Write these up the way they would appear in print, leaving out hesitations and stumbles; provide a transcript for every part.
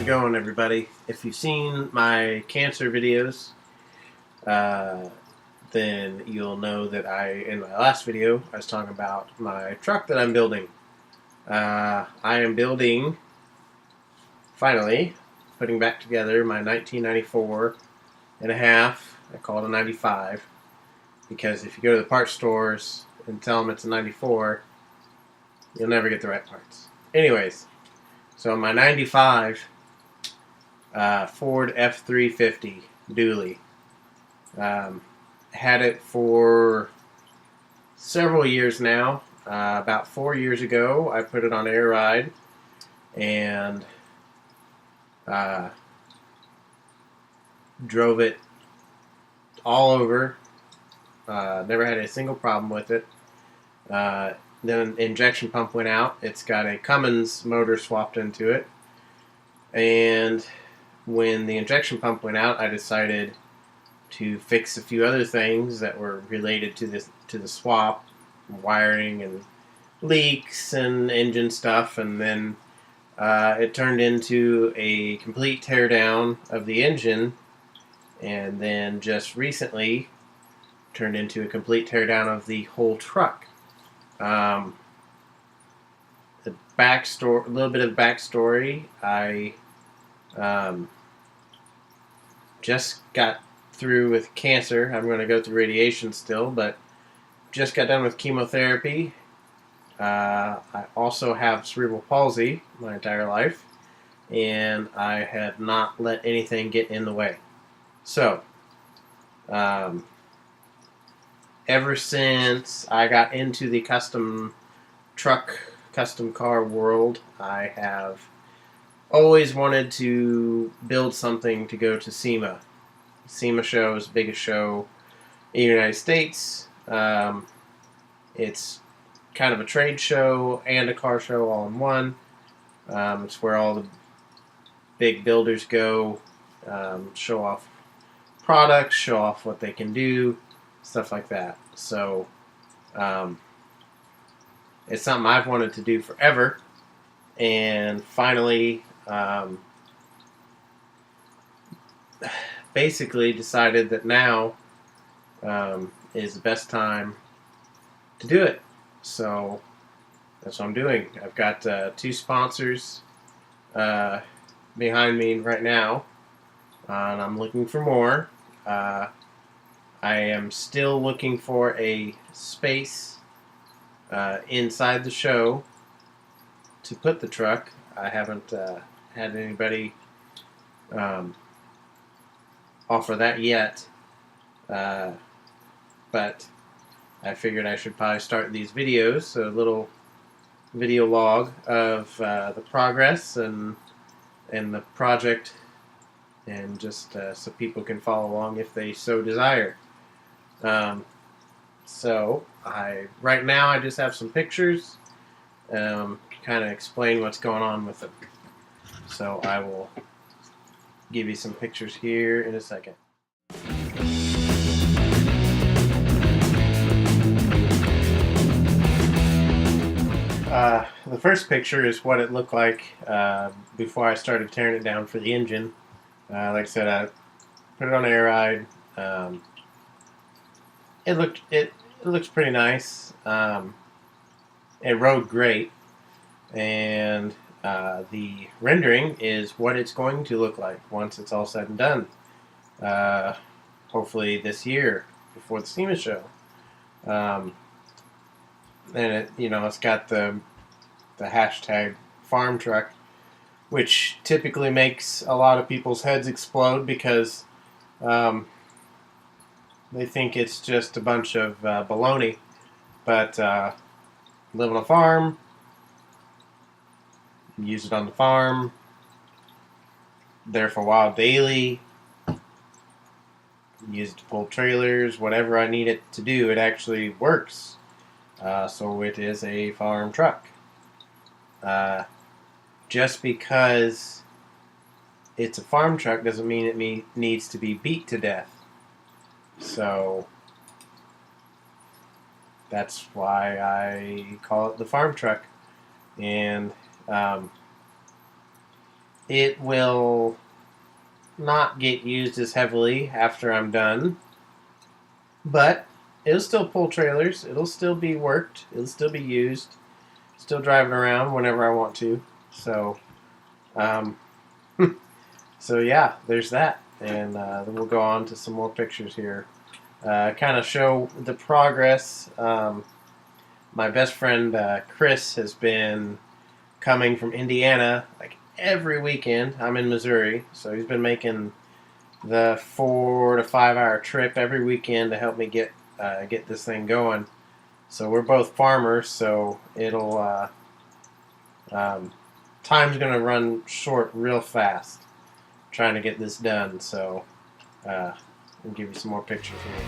How's it going, everybody? If you've seen my cancer videos, then you'll know that in my last video, I was talking about my truck that I'm building. I am building, finally, putting back together my 1994 and a half. I call it a 95, because if you go to the parts stores and tell them it's a 94, you'll never get the right parts. Anyways, so my 95 Ford F350 dually. Had it for several years now. About 4 years ago, I put it on air ride and drove it all over. Never had a single problem with it. Then an injection pump went out. It's got a Cummins motor swapped into it. And when the injection pump went out, I decided to fix a few other things that were related to the swap, wiring and leaks and engine stuff, and then it turned into a complete teardown of the engine, and then just recently turned into a complete teardown of the whole truck. The backstory, a little bit of backstory. I just got through with cancer. I'm going to go through radiation still, but just got done with chemotherapy. I also have cerebral palsy my entire life, and I have not let anything get in the way. So, ever since I got into the custom car world, I have always wanted to build something to go to SEMA. SEMA show is the biggest show in the United States. It's kind of a trade show and a car show all in one. It's where all the big builders go, show off products, show off what they can do, stuff like that. So it's something I've wanted to do forever, and finally basically decided that now is the best time to do it. So that's what I'm doing. I've got 2 sponsors behind me right now, and I'm looking for more. I am still looking for a space inside the show to put the truck. I haven't had anybody offer that yet, but I figured I should probably start these videos, a little video log of the progress and the project, and just so people can follow along if they so desire. So right now I just have some pictures, kind of explain what's going on with them. So I will give you some pictures here in a second. The first picture is what it looked like before I started tearing it down for the engine. Like I said, I put it on air ride. It looks pretty nice. It rode great, and the rendering is what it's going to look like once it's all said and done. Hopefully this year before the SEMA show. And it's got the hashtag farm truck, which typically makes a lot of people's heads explode because they think it's just a bunch of baloney. But live on a farm, use it on the farm, there for a while daily, use it to pull trailers, whatever I need it to do, it actually works. So it is a farm truck. Just because it's a farm truck doesn't mean it needs to be beat to death. So that's why I call it the farm truck. And it will not get used as heavily after I'm done, but it'll still pull trailers. It'll still be worked. It'll still be used. Still driving around whenever I want to. So, so yeah, there's that. And then we'll go on to some more pictures here. Kind of show the progress. My best friend Chris has been coming from Indiana like every weekend. I'm in Missouri, so he's been making the 4 to 5 hour trip every weekend to help me get this thing going. So we're both farmers, so it'll time's gonna run short real fast trying to get this done. So I'll give you some more pictures here.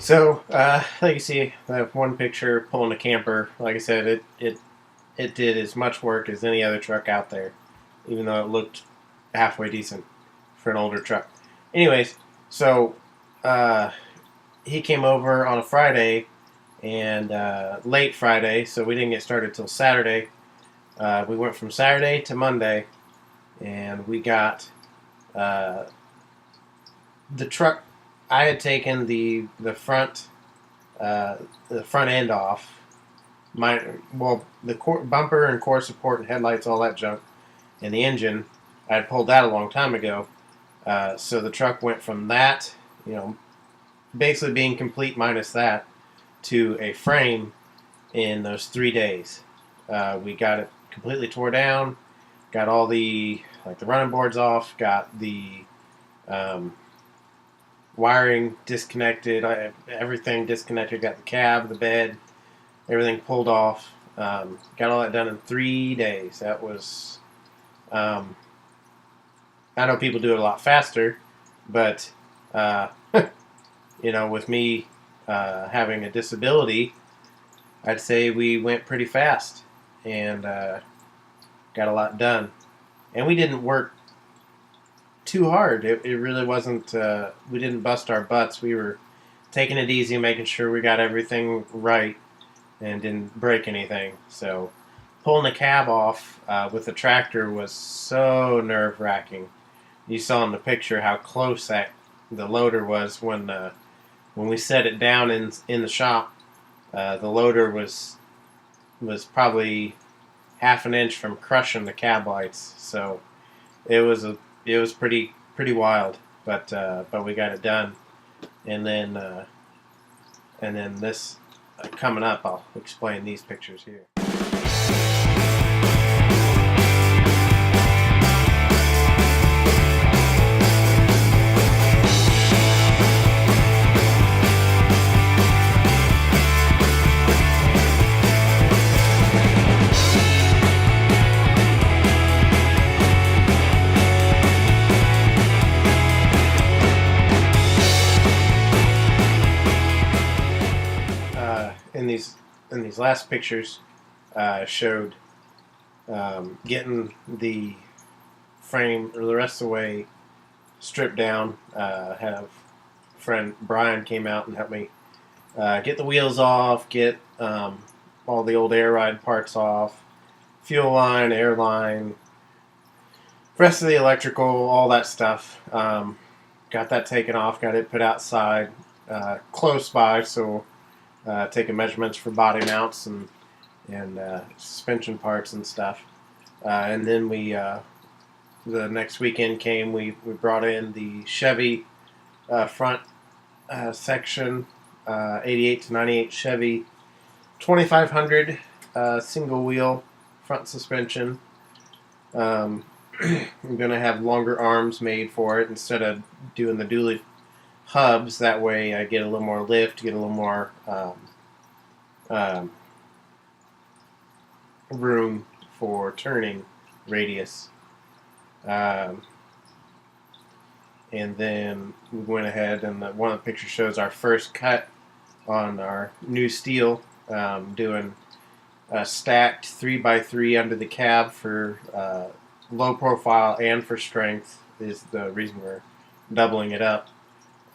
So, like you see, I have one picture pulling a camper. Like I said, it did as much work as any other truck out there, even though it looked halfway decent for an older truck. Anyways, so he came over on a Friday, and late Friday, so we didn't get started till Saturday. We went from Saturday to Monday, and we got the truck. I had taken the front end off. The bumper and core support and headlights, all that junk, and the engine, I had pulled that a long time ago. So the truck went from that, basically being complete minus that, to a frame in those 3 days. We got it completely tore down, got all the running boards off, got the wiring disconnected, everything disconnected, got the cab, the bed, everything pulled off. Got all that done in 3 days. That was, I know people do it a lot faster, but, with me having a disability, I'd say we went pretty fast and got a lot done. And we didn't work too hard. It really wasn't, we didn't bust our butts. We were taking it easy, making sure we got everything right and didn't break anything. So pulling the cab off with the tractor was so nerve-wracking. You saw in the picture how close the loader was when we set it down in the shop. The loader was probably half an inch from crushing the cab lights. So it was pretty wild, but we got it done, and then this coming up, I'll explain these pictures here. In these last pictures, showed getting the frame or the rest of the way stripped down. Have friend Brian came out and helped me get the wheels off, get all the old air ride parts off, fuel line, air line, rest of the electrical, all that stuff. Got that taken off, got it put outside, close by, so taking measurements for body mounts and suspension parts and stuff. And then the next weekend came, we brought in the Chevy front section, 88 to 98 Chevy 2500 single wheel front suspension. I'm going to have longer arms made for it instead of doing the dually hubs. That way I get a little more lift, get a little more room for turning radius. And then we went ahead and one of the pictures shows our first cut on our new steel, doing a stacked 3x3 under the cab for low profile and for strength is the reason we're doubling it up.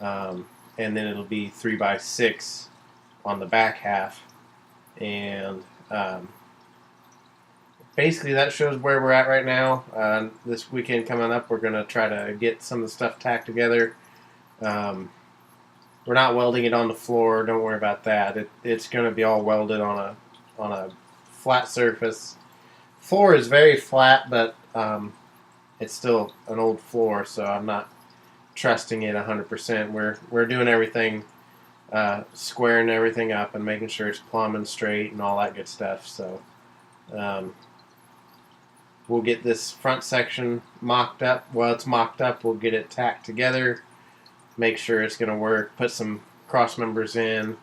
And then it'll be 3x6 on the back half. And basically that shows where we're at right now. This weekend coming up, we're going to try to get some of the stuff tacked together. We're not welding it on the floor. Don't worry about that. It's going to be all welded on a flat surface. Floor is very flat, but it's still an old floor, so I'm not trusting it 100%. We're doing everything, squaring everything up and making sure it's plumb and straight and all that good stuff. So we'll get this front section mocked up. Well, it's mocked up. We'll get it tacked together, make sure it's going to work, put some cross members in,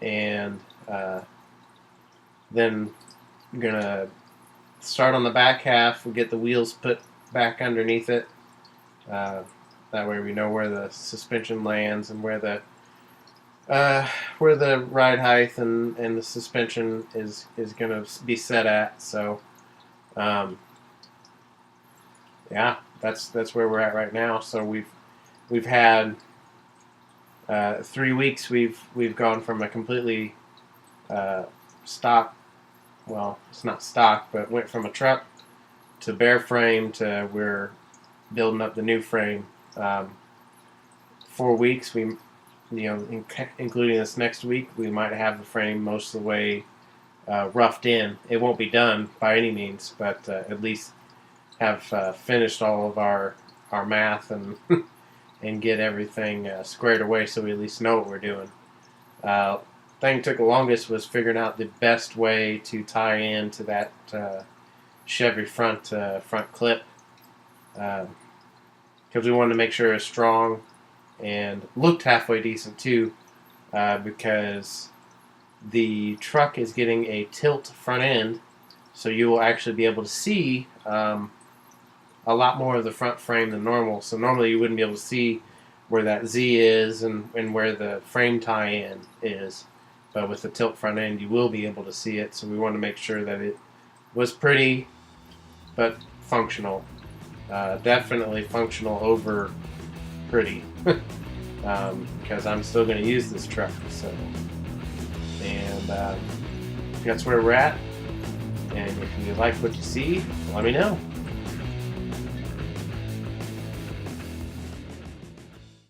and then we're going to start on the back half. We'll get the wheels put back underneath it. That way we know where the suspension lands and where the ride height and the suspension is going to be set at. So yeah, that's where we're at right now. So we've had 3 weeks. We've gone from a completely stock, well, it's not stock, but went from a truck to bare frame to we're building up the new frame. 4 weeks, including this next week, we might have the frame most of the way roughed in. It won't be done by any means, but at least have finished all of our math and and get everything squared away, so we at least know what we're doing. Thing took the longest was figuring out the best way to tie into that Chevy front clip, because we wanted to make sure it was strong and looked halfway decent too, because the truck is getting a tilt front end, so you will actually be able to see a lot more of the front frame than normal. So normally you wouldn't be able to see where that Z is and where the frame tie-in is, but with the tilt front end you will be able to see it. So we want to make sure that it was pretty but functional. Definitely functional over pretty, because I'm still going to use this truck. So, and that's where we're at. And if you like what you see, let me know.